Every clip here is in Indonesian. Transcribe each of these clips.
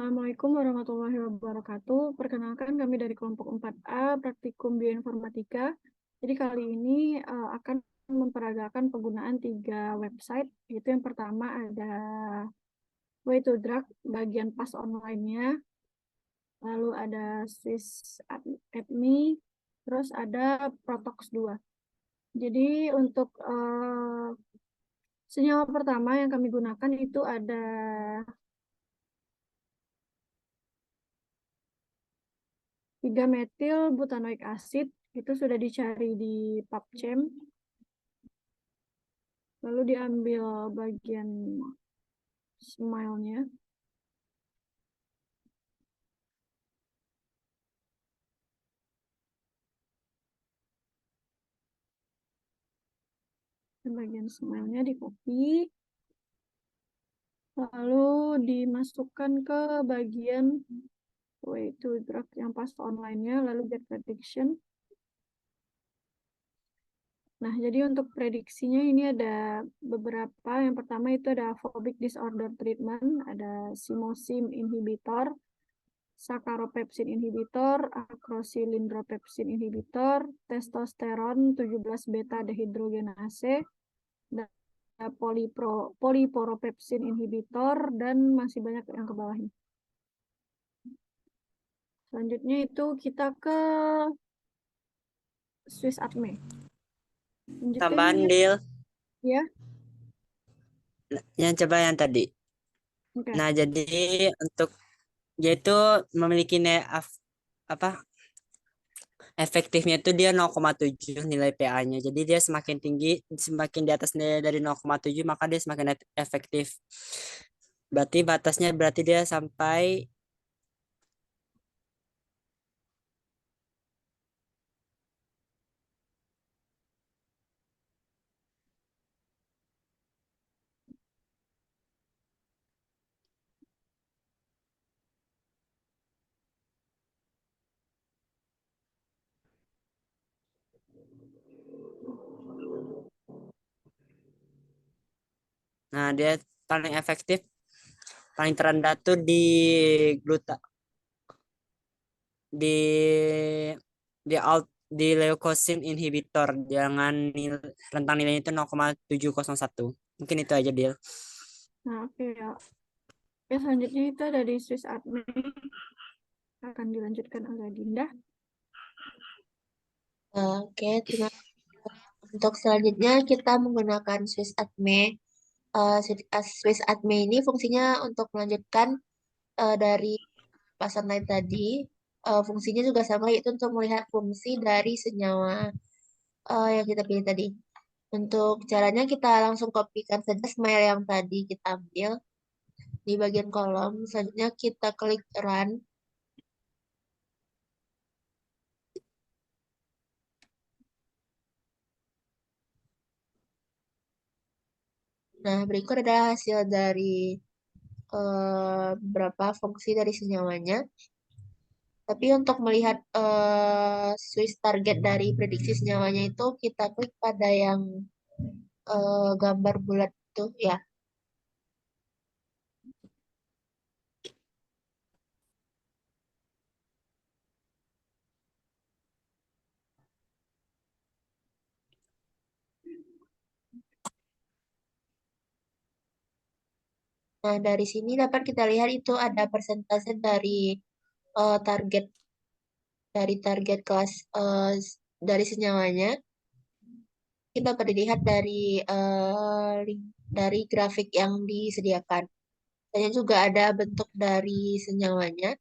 Assalamualaikum warahmatullahi wabarakatuh. Perkenalkan kami dari kelompok 4A Praktikum Bioinformatika. Jadi kali ini akan memperagakan penggunaan 3 website. Itu yang pertama ada Way to Drug bagian pas online-nya. Lalu ada Swiss@me, terus ada Protox 2. Jadi untuk senyawa pertama yang kami gunakan itu ada 3-metil butanoic acid, itu sudah dicari di PubChem. Lalu diambil bagian smile-nya. Bagian smile-nya di copy. Lalu dimasukkan ke bagian way to drug yang pas online-nya, lalu get prediction. Nah, jadi untuk prediksinya ini ada beberapa. Yang pertama itu ada phobic disorder treatment, ada simosim inhibitor, saccharopepsin inhibitor, acrylindropepsin inhibitor, testosteron 17 beta dehidrogenase, dan poliporopepsin inhibitor, dan masih banyak yang ke bawahnya. Selanjutnya itu kita ke Swiss@me. Tambahan Lanjutin deal ya. yang coba yang tadi. Oke. Nah, jadi untuk dia itu memiliki apa efektifnya itu dia 0,7 nilai PA-nya. Jadi dia semakin tinggi, semakin di atas nilai dari 0,7 maka dia semakin efektif. Berarti batasnya berarti dia sampai nah dia paling efektif paling terendah tuh di gluta di di leukosin inhibitor jangan rentang nilainya itu 0,701. Mungkin itu aja deal. Nah, oke ya. Oke, selanjutnya itu ada di Swiss@me, akan dilanjutkan oleh Dinda. Oke, terima kasih. Untuk selanjutnya kita menggunakan Swiss@me. Swiss@me ini fungsinya untuk melanjutkan dari pasan lain tadi. Fungsinya juga sama, yaitu untuk melihat fungsi dari senyawa yang kita pilih tadi. Untuk caranya kita langsung kopikan saja smile yang tadi kita ambil di bagian kolom. Selanjutnya kita klik run. Nah, berikut ada hasil dari beberapa fungsi dari senyawanya. Tapi untuk melihat Swiss target dari prediksi senyawanya itu kita klik pada yang gambar bulat itu ya. Nah, dari sini dapat kita lihat itu ada persentase target target kelas dari senyawanya. Kita dapat dilihat dari grafik yang disediakan. Dan juga ada bentuk dari senyawanya.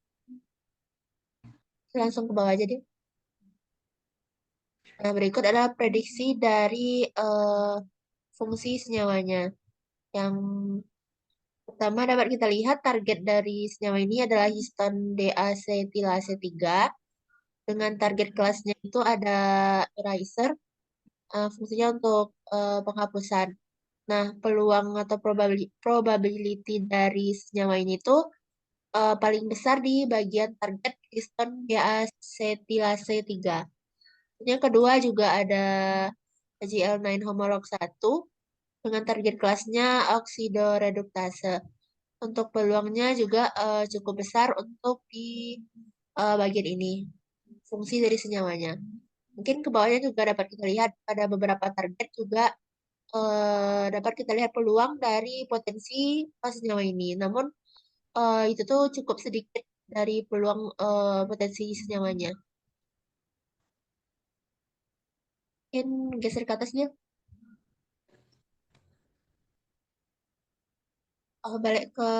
Langsung ke bawah aja deh. Nah, berikut adalah prediksi dari fungsi senyawanya. Yang pertama dapat kita lihat target dari senyawa ini adalah histon deacetilase 3 dengan target kelasnya itu ada eraser, fungsinya untuk penghapusan. Nah, peluang atau probability dari senyawa ini tuh paling besar di bagian target histon deacetilase 3. Yang kedua juga ada GL9 homolog 1 dengan target kelasnya oksidoreduktase. untuk peluangnya juga cukup besar untuk di bagian ini, fungsi dari senyawanya. Mungkin ke bawahnya juga dapat kita lihat pada beberapa target juga dapat kita lihat peluang dari potensi senyawa ini. Namun itu tuh cukup sedikit dari peluang potensi senyawanya. Mungkin geser ke atasnya. Balik ke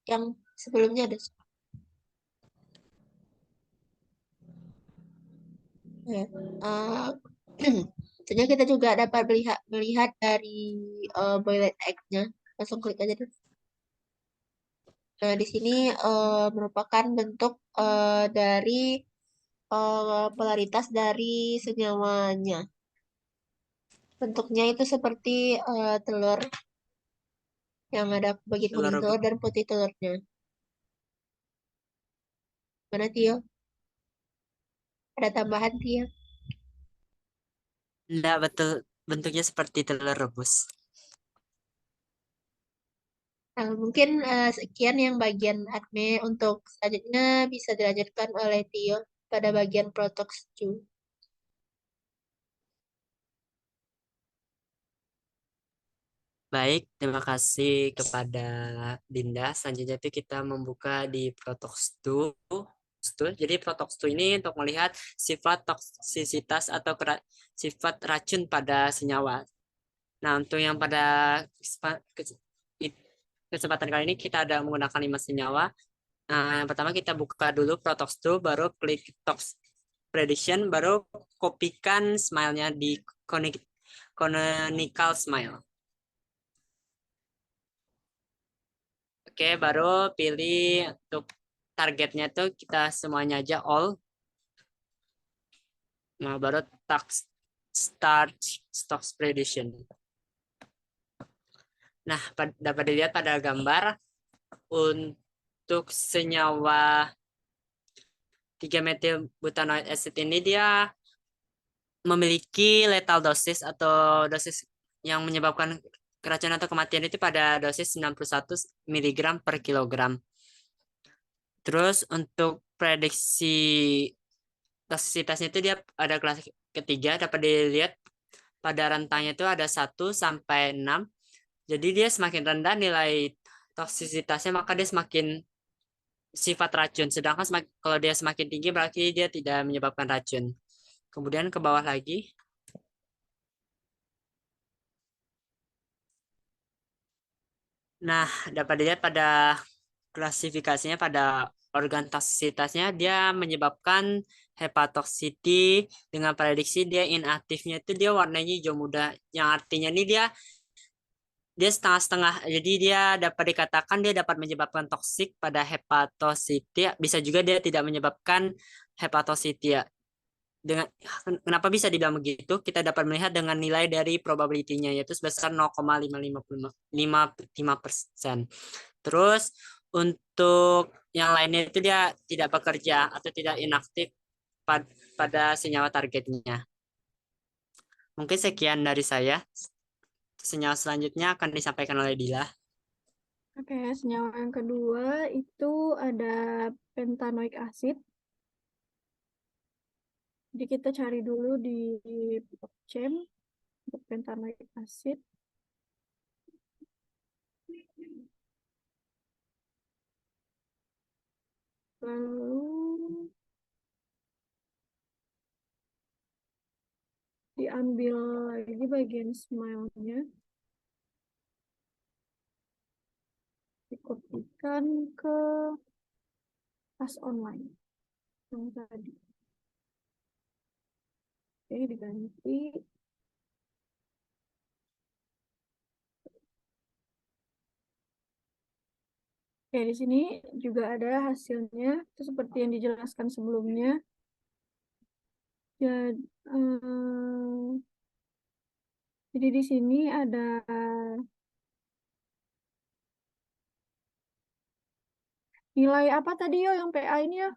yang sebelumnya ada. Ya. Eh, Tentunya kita juga dapat melihat dari boiled egg-nya. Langsung klik aja deh. Nah, di sini merupakan bentuk dari polaritas dari senyawanya. Bentuknya itu seperti telur yang ada bagian Telur kuning telur rebus. dan putih telurnya. Mana Tio? Ada tambahan Tio? Enggak betul, bentuknya seperti telur rebus. Nah, mungkin sekian yang bagian admin. Untuk selanjutnya bisa dilanjutkan oleh Tio pada bagian Protox 2. Baik, terima kasih kepada Dinda. Selanjutnya itu kita membuka di Protox 2. Jadi Protox 2 ini untuk melihat sifat toksisitas atau sifat racun pada senyawa. Nah, untuk yang pada kesempatan kali ini kita ada menggunakan 5 senyawa. Nah, yang pertama kita buka dulu Protox 2, baru klik Tox Prediction, baru kopikan smile-nya di Canonical Smile. Oke, baru pilih untuk targetnya tuh kita semuanya aja all. Nah, baru start stock prediction. Nah, dapat dilihat pada gambar untuk senyawa 3-metil butanoid acid ini dia memiliki lethal dosis atau dosis yang menyebabkan keracunan atau kematian itu pada dosis 91 mg per kilogram. Terus untuk prediksi toksisitasnya itu dia ada kelas ketiga, dapat dilihat pada rentangnya itu ada 1 sampai 6. Jadi dia semakin rendah nilai toksisitasnya maka dia semakin sifat racun. Sedangkan kalau dia semakin tinggi berarti dia tidak menyebabkan racun. Kemudian ke bawah lagi. Nah, dapat dilihat pada klasifikasinya pada organ toksisitasnya dia menyebabkan hepatotoxicity dengan prediksi dia inaktifnya itu dia warnanya hijau muda yang artinya ini dia dia setengah-setengah. Jadi dia dapat dikatakan dia dapat menyebabkan toksik pada hepatotoxicity, bisa juga dia tidak menyebabkan hepatotoxicity ya. Dengan kenapa bisa dibilang begitu? Kita dapat melihat dengan nilai dari probability-nya yaitu sebesar 0,555%. Terus untuk yang lainnya itu dia tidak bekerja atau tidak inaktif pada senyawa targetnya. Mungkin sekian dari saya. Senyawa selanjutnya akan disampaikan oleh Dila. Oke, senyawa yang kedua itu ada pentanoic acid. Jadi kita cari dulu di blockchain untuk pentanoic acid. Lalu diambil lagi bagian smile-nya, dikopikan ke tas online yang tadi. Oke, diganti. Oke, di sini juga ada hasilnya. Itu seperti yang dijelaskan sebelumnya. Jadi di sini ada nilai apa tadi yo yang PA ini ya?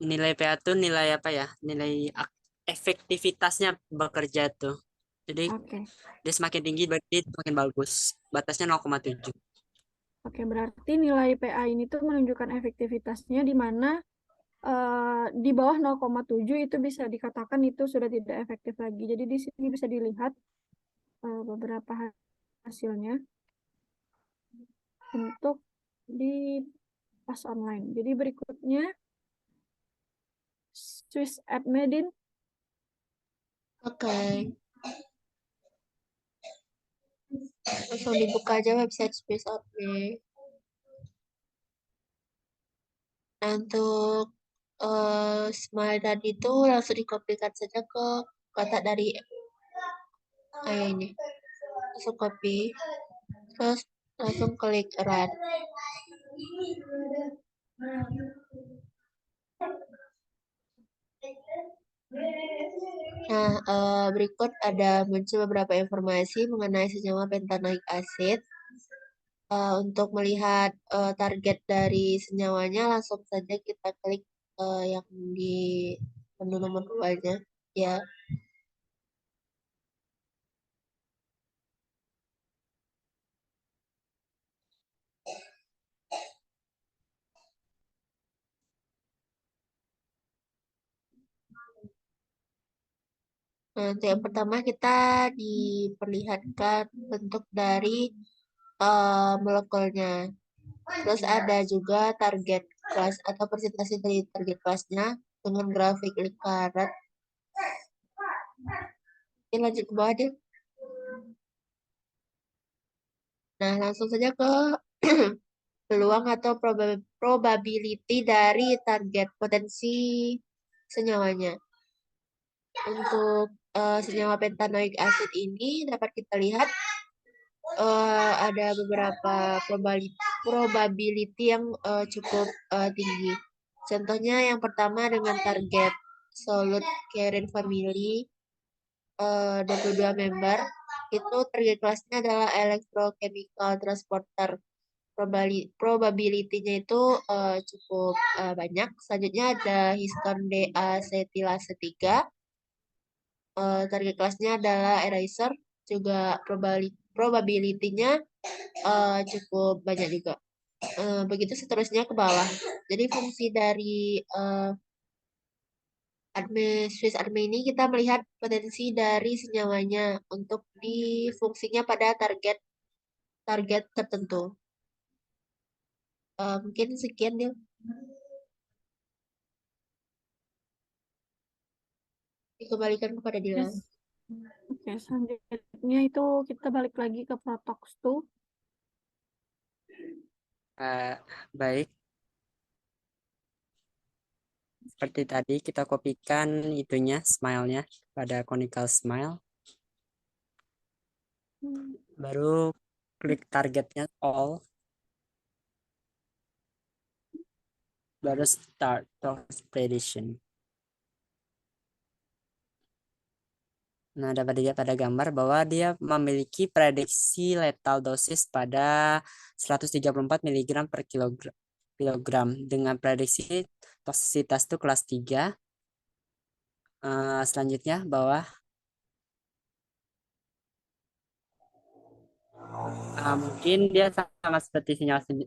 Nilai PA itu nilai apa ya? Nilai efektivitasnya bekerja tuh. Jadi Oke. dia semakin tinggi berarti semakin bagus. Batasnya 0,7. Oke, berarti nilai PA ini tuh menunjukkan efektivitasnya di mana di bawah 0,7 itu bisa dikatakan itu sudah tidak efektif lagi. Jadi di sini bisa dilihat beberapa hasilnya untuk di pas online. Jadi berikutnya Swiss Admedin. Oke. Langsung dibuka aja website Space Update. Nah, untuk smile tadi itu langsung dikopikan saja ke kotak dari ini. Langsung copy. Terus langsung klik run. Nah, berikut ada muncul beberapa informasi mengenai senyawa pentanoik asid. Untuk melihat target dari senyawanya, langsung saja kita klik yang di menu nomor 2-nya. Ya, nah, untuk yang pertama kita diperlihatkan bentuk dari molekulnya. Terus ada juga target kelas atau presentasi dari target kelasnya dengan grafik lingkaran. Oke, lanjut ke bawah deh. Nah, langsung saja ke peluang atau probability dari target potensi senyawanya. Untuk senyawa pentanoik acid ini dapat kita lihat ada beberapa probability yang cukup tinggi. Contohnya yang pertama dengan target solute Karen family 22 member, itu target kelasnya adalah electrochemical transporter. Probability-nya itu cukup banyak. Selanjutnya ada histon deacetilase 3. Target kelasnya adalah eraser. Juga probability-nya cukup banyak juga. Begitu seterusnya ke bawah. Jadi fungsi dari Swiss Army ini kita melihat potensi dari senyawanya untuk di fungsinya pada target tertentu. Mungkin sekian dia. Dikembalikan kepada Dila. Yes. Oke, selanjutnya itu kita balik lagi ke Protox tuh. Baik. Seperti tadi kita kopikan itunya, smile-nya pada conical smile. Baru klik targetnya all. Baru start tox prediction. Nah, dapat dilihat pada gambar bahwa dia memiliki prediksi lethal dosis pada 134 mg per kilogram dengan prediksi toksisitas itu kelas 3. Selanjutnya bawah. Mungkin dia sama seperti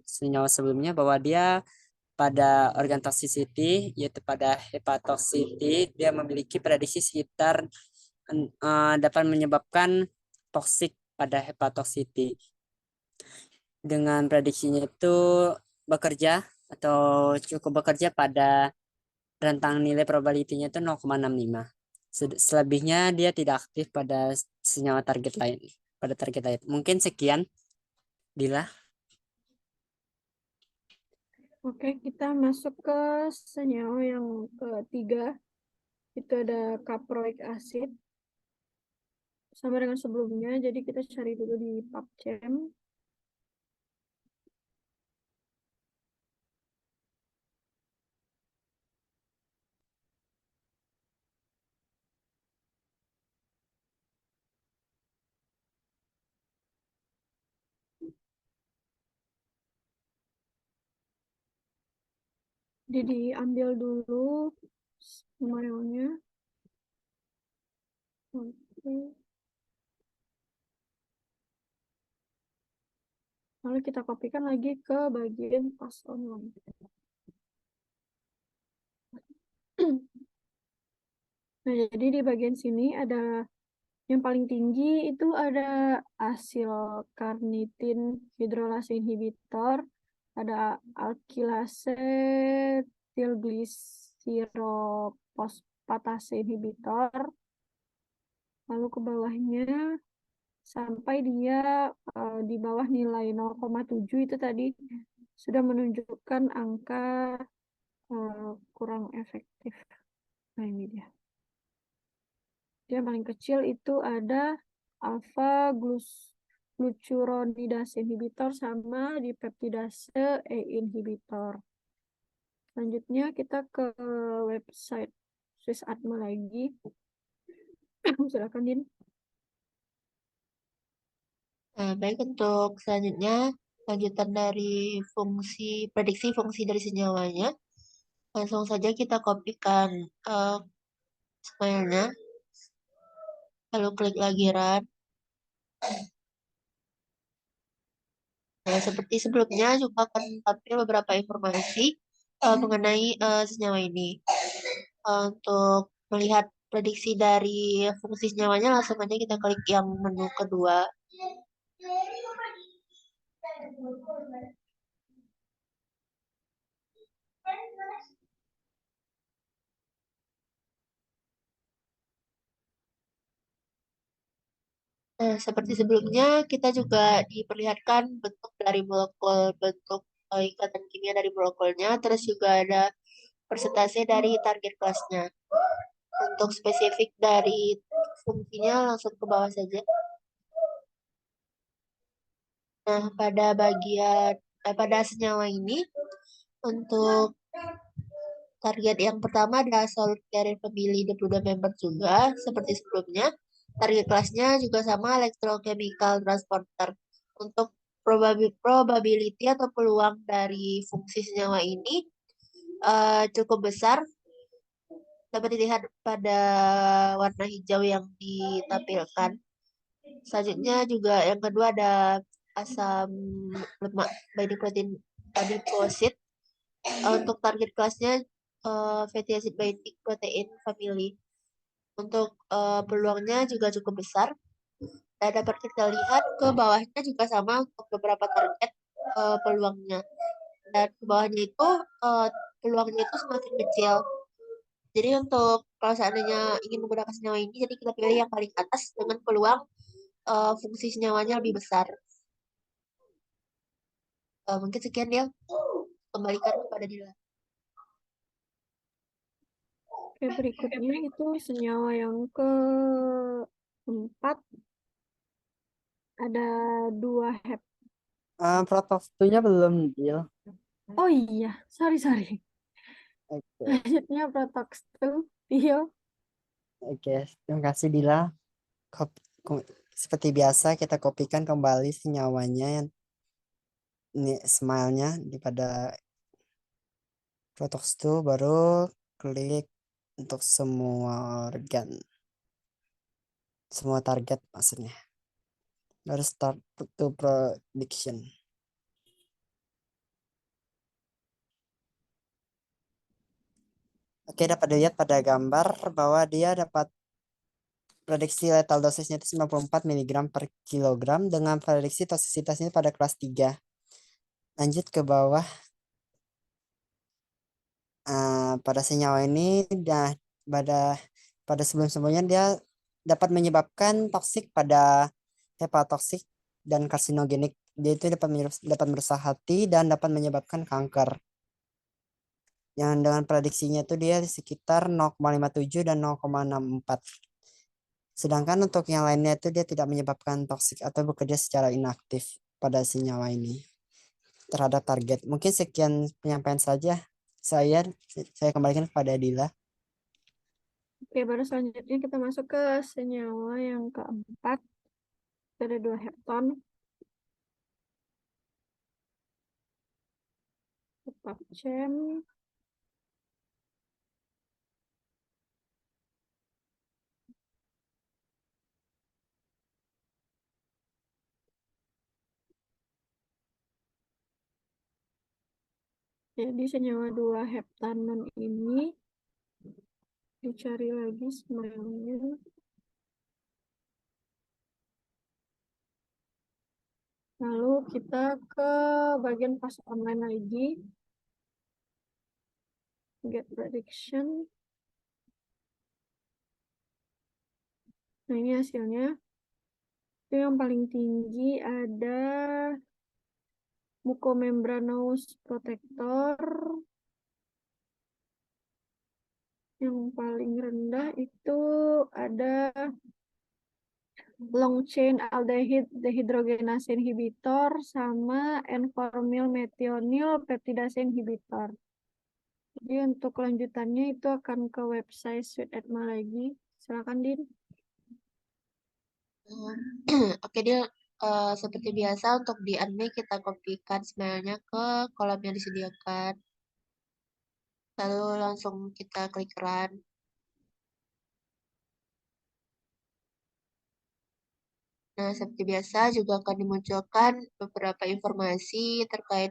senyawa sebelumnya bahwa dia pada organ toxicity, yaitu pada hepatotoxicity, dia memiliki prediksi sekitar dapat menyebabkan toksik pada hepatotoxicity. Dengan prediksinya itu bekerja atau cukup bekerja pada rentang nilai probability-nya itu 0,65. Selebihnya dia tidak aktif pada senyawa target lain, pada target lain. Mungkin sekian, Dila. Oke, kita masuk ke senyawa yang ketiga. Itu ada caproic acid. Sama dengan sebelumnya, jadi kita cari dulu di PubChem. Jadi diambil dulu smile-nya. Oke. Lalu kita kopikan lagi ke bagian post online. Nah, jadi di bagian sini ada yang paling tinggi itu ada asil karnitin hidrolase inhibitor, ada alkilase tilglisirofosfatase inhibitor, lalu ke bawahnya sampai dia di bawah nilai 0,7 itu tadi sudah menunjukkan angka kurang efektif. Nah, ini dia. Yang paling kecil itu ada alpha glucuronidase inhibitor sama dipeptidase E inhibitor. Selanjutnya kita ke website SwissAtmo lagi. Silakan, Din. Nah, baik untuk selanjutnya lanjutan dari prediksi fungsi dari senyawanya. Langsung saja kita kopikan filenya, lalu klik lagi run. Nah, seperti sebelumnya juga akan tampil beberapa informasi mengenai senyawa ini. Untuk melihat prediksi dari fungsi senyawanya, langsung aja kita klik yang menu kedua. Nah, seperti sebelumnya, kita juga diperlihatkan bentuk dari molekul, bentuk ikatan kimia dari molekulnya, terus juga ada persentase dari target kelasnya. Untuk spesifik dari fungsinya langsung ke bawah saja. Nah, pada senyawa ini, untuk target yang pertama ada solid carrier family 22 member juga, seperti sebelumnya. Target kelasnya juga sama electrochemical transporter. Untuk probability atau peluang dari fungsi senyawa ini cukup besar, dapat dilihat pada warna hijau yang ditampilkan. Selanjutnya juga yang kedua ada asam lemak binding protein adiposit. Untuk target kelasnya fatty acid binding protein family. Untuk peluangnya juga cukup besar. Dan dapat kita lihat ke bawahnya juga sama untuk beberapa target peluangnya. Dan ke bawahnya itu peluangnya itu semakin kecil. Jadi untuk kalau seandainya ingin menggunakan senyawa ini, jadi kita pilih yang paling atas dengan peluang fungsi senyawanya lebih besar. Mungkin sekian ya. Kembalikan kepada Dila. Oke, berikutnya itu senyawa yang keempat. Ada 2 hep. Protox-nya belum deal. Oh iya, sorry. Oke, Lanjutnya Protox 2, Tio. oke. Terima kasih Dila. Seperti biasa kita kopikan kembali senyawanya yang ini smile-nya pada Protox 2 baru klik untuk semua organ. Semua target maksudnya. Baru start to prediction. Oke, dapat dilihat pada gambar bahwa dia dapat prediksi lethal dosisnya itu 94 mg per kilogram dengan prediksi toksisitasnya pada kelas 3. Lanjut ke bawah. Pada senyawa ini pada sebelum-sebelumnya dia dapat menyebabkan toksik pada hepatotoksik dan karsinogenik. Dia itu dapat merusak hati dan dapat menyebabkan kanker. Yang dengan prediksinya itu dia sekitar 0,57 dan 0,64. Sedangkan untuk yang lainnya itu dia tidak menyebabkan toksik atau bekerja secara inaktif pada senyawa ini terhadap target. Mungkin sekian penyampaian saja. Saya kembalikan kepada Dila. Oke, baru selanjutnya kita masuk ke senyawa yang keempat. Ada 2 hepton. PubChem. Jadi senyawa 2 heptanon ini dicari lagi semuanya. Lalu kita ke bagian pas online lagi. Get prediction. Nah, ini hasilnya. Itu yang paling tinggi ada mucomembranous protector. Yang paling rendah itu ada long chain aldehyde dehydrogenase inhibitor sama N-formyl methionine peptidase inhibitor. Jadi untuk kelanjutannya itu akan ke website Sweet Atma lagi. Silakan Din. Oke, dia seperti biasa untuk di admin kita kopikan semuanya ke kolom yang disediakan. Lalu langsung kita klik run. Nah, seperti biasa juga akan dimunculkan beberapa informasi terkait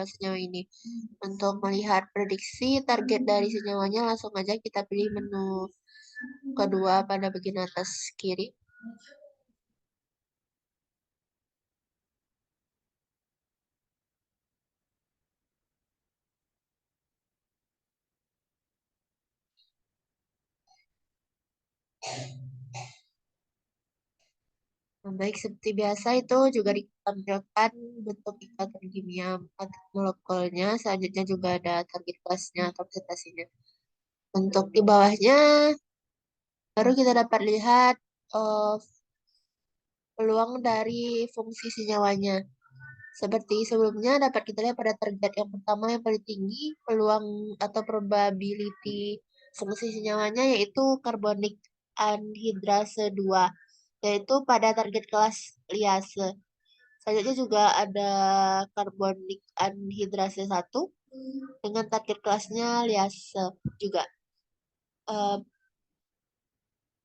senyawa ini. Untuk melihat prediksi target dari senyawanya, langsung aja kita pilih menu kedua pada bagian atas kiri. Nah, baik, seperti biasa itu juga ditampilkan bentuk ikatan kimia molekulnya. Selanjutnya juga ada target kelasnya atau presentasinya. Untuk di bawahnya baru kita dapat lihat eh, peluang dari fungsi senyawanya. Seperti sebelumnya dapat kita lihat pada target yang pertama yang paling tinggi peluang atau probability fungsi senyawanya yaitu karbonik anhidrase 2 yaitu pada target kelas liase. Selanjutnya juga ada karbonik anhidrase 1 dengan target kelasnya liase juga. Eh,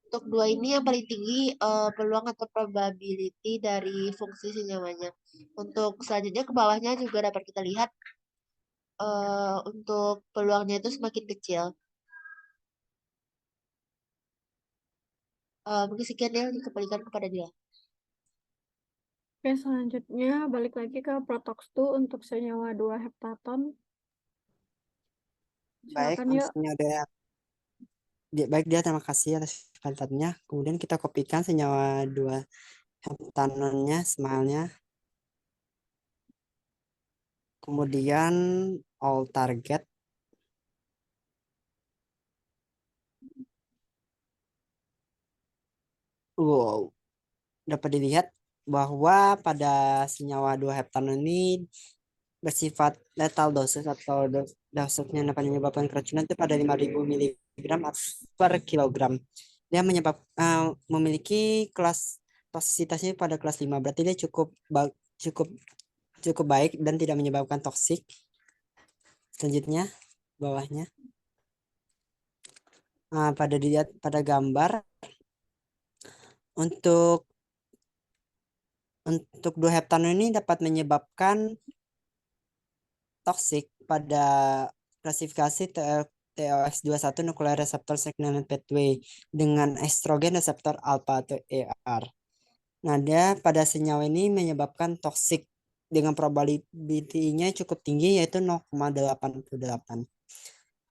untuk dua ini yang paling tinggi peluang atau probability dari fungsi senyawanya. Untuk selanjutnya ke bawahnya juga dapat kita lihat untuk peluangnya itu semakin kecil. Mungkin sekian ya dikembalikan kepada dia. Oke, selanjutnya balik lagi ke Protox 2 untuk senyawa 2 heptaton. Baik, Silakan yuk. maksudnya baik dia terima kasih atas kontennya. Kemudian kita kopikan senyawa 2 heptanonnya, semalnya. Kemudian all target. Wow, dapat dilihat bahwa pada senyawa 2 heptanon ini bersifat lethal dosis atau dosisnya dapat menyebabkan keracunan itu pada 5.000 mg per kilogram. Dia memiliki kelas toksisitasnya pada kelas 5. Berarti dia cukup cukup baik dan tidak menyebabkan toksik. Selanjutnya bawahnya pada dilihat pada gambar untuk 2 heptanon ini dapat menyebabkan toksik pada klasifikasi TOX21 nuclear receptor signaling pathway dengan estrogen reseptor alpha atau ER. Nah, dia pada senyawa ini menyebabkan toksik dengan probability-nya cukup tinggi yaitu 0,88.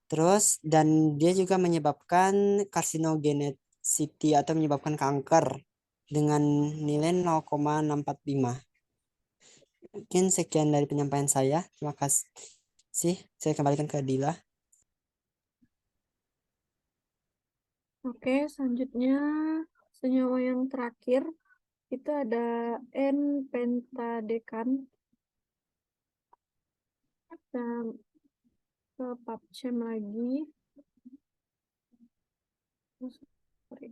Terus dan dia juga menyebabkan carcinogenicity atau menyebabkan kanker dengan nilai 0,645. Mungkin sekian dari penyampaian saya. Terima kasih. Saya kembalikan ke Dila. Oke, selanjutnya senyawa yang terakhir itu ada N-pentadekan. Kita ke PubChem lagi. Oh, sorry.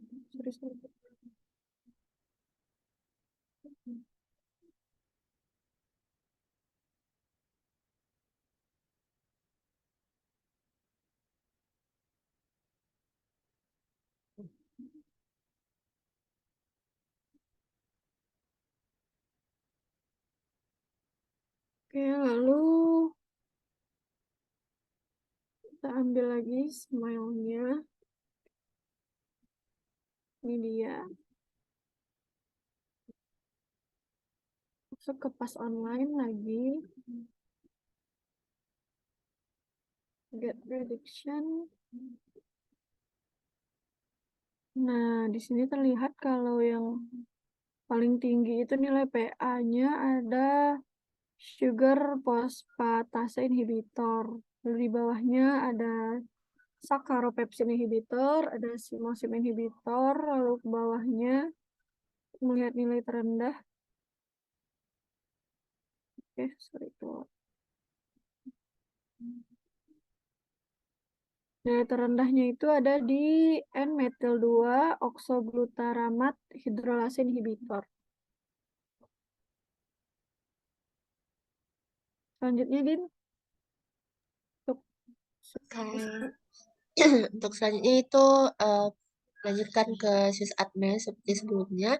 Oke, lalu Kita ambil lagi smile-nya. Ini dia. Masuk ke pas online lagi. Get prediction. Nah, di sini terlihat kalau yang paling tinggi itu nilai PA-nya ada sugar phosphatase inhibitor. Lalu di bawahnya ada saccharopepsin inhibitor, ada simosim inhibitor, lalu ke bawahnya melihat nilai terendah. Oke, sorry itu. Nilai terendahnya itu ada di N-metil-2 oksoglutaramat hidrolase inhibitor. Selanjutnya, Din. Untuk selanjutnya itu lanjutkan ke sysadmin seperti sebelumnya.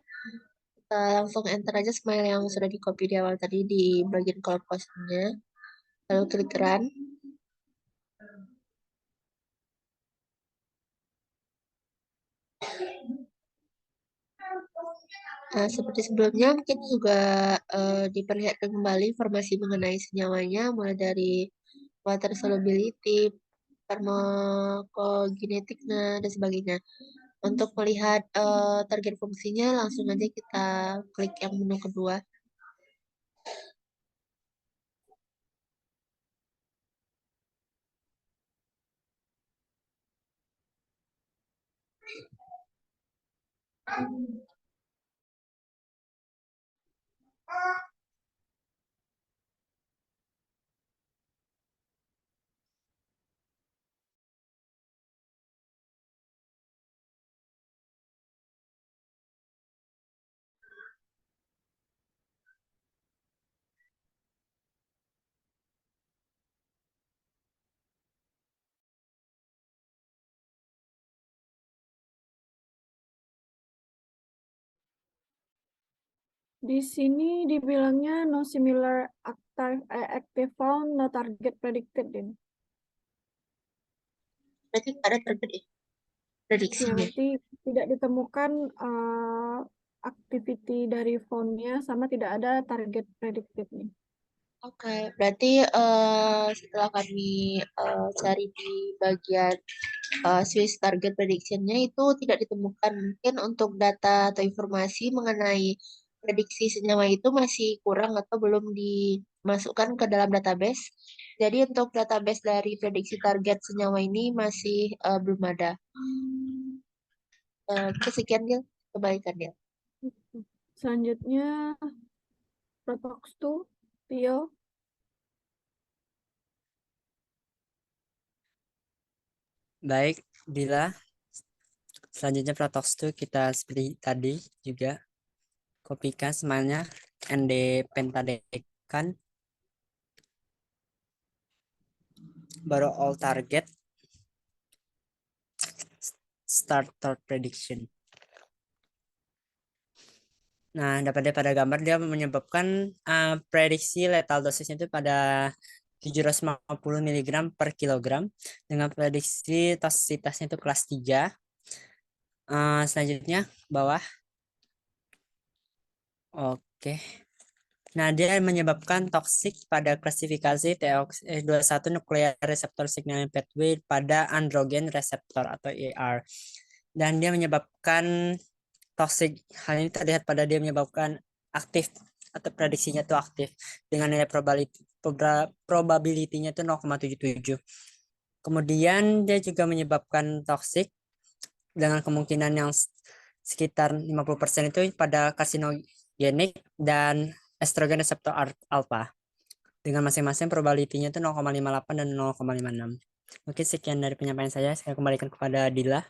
Kita langsung enter aja smile yang sudah di copy di awal tadi di bagian kolom kosongnya. Lalu klik run. Nah, seperti sebelumnya mungkin juga diperlihatkan kembali informasi mengenai senyawanya mulai dari water solubility, farmakogenetiknya dan sebagainya. Untuk melihat target fungsinya langsung aja kita klik yang menu kedua. Di sini dibilangnya no similar active found, no target predicted, Din. Berarti ada target Ya, prediksinya. berarti tidak ditemukan activity dari found-nya sama tidak ada target predicted nih. Oke, berarti setelah kami cari di bagian Swiss target prediction-nya itu tidak ditemukan. Mungkin untuk data atau informasi mengenai prediksi senyawa itu masih kurang atau belum dimasukkan ke dalam database. Jadi untuk database dari prediksi target senyawa ini masih belum ada. Sekian dia, kebaikan dia. Selanjutnya Protox 2, Tio. Baik, Dila. Selanjutnya Protox 2 kita seperti tadi juga kopikan semuanya ND pentadekan baru all target start third prediction. Nah, dapat pada gambar dia menyebabkan prediksi lethal dosisnya itu pada 750 mg per kilogram dengan prediksi toksisitasnya itu kelas 3. Selanjutnya bawah. Oke. Nah, dia menyebabkan toksik pada klasifikasi TOX21 nuclear receptor signaling pathway pada androgen receptor atau ER. Dan dia menyebabkan toxic. Hal ini terlihat pada dia menyebabkan aktif atau prediksinya itu aktif dengan nilai probability-nya itu 0,77. Kemudian dia juga menyebabkan toxic dengan kemungkinan yang sekitar 50% itu pada karsinogenik dan estrogen reseptor alpha dengan masing-masing probability-nya itu 0,58 dan 0,56. Mungkin sekian dari penyampaian saya kembalikan kepada Dila.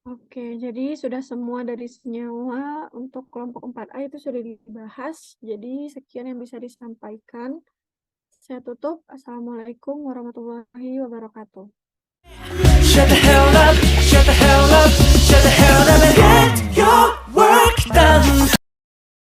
Oke, jadi sudah semua dari senyawa untuk kelompok 4A itu sudah dibahas. Jadi sekian yang bisa disampaikan. Saya tutup. Assalamualaikum warahmatullahi wabarakatuh. Shut the hell up, shut the hell up, shut the hell up.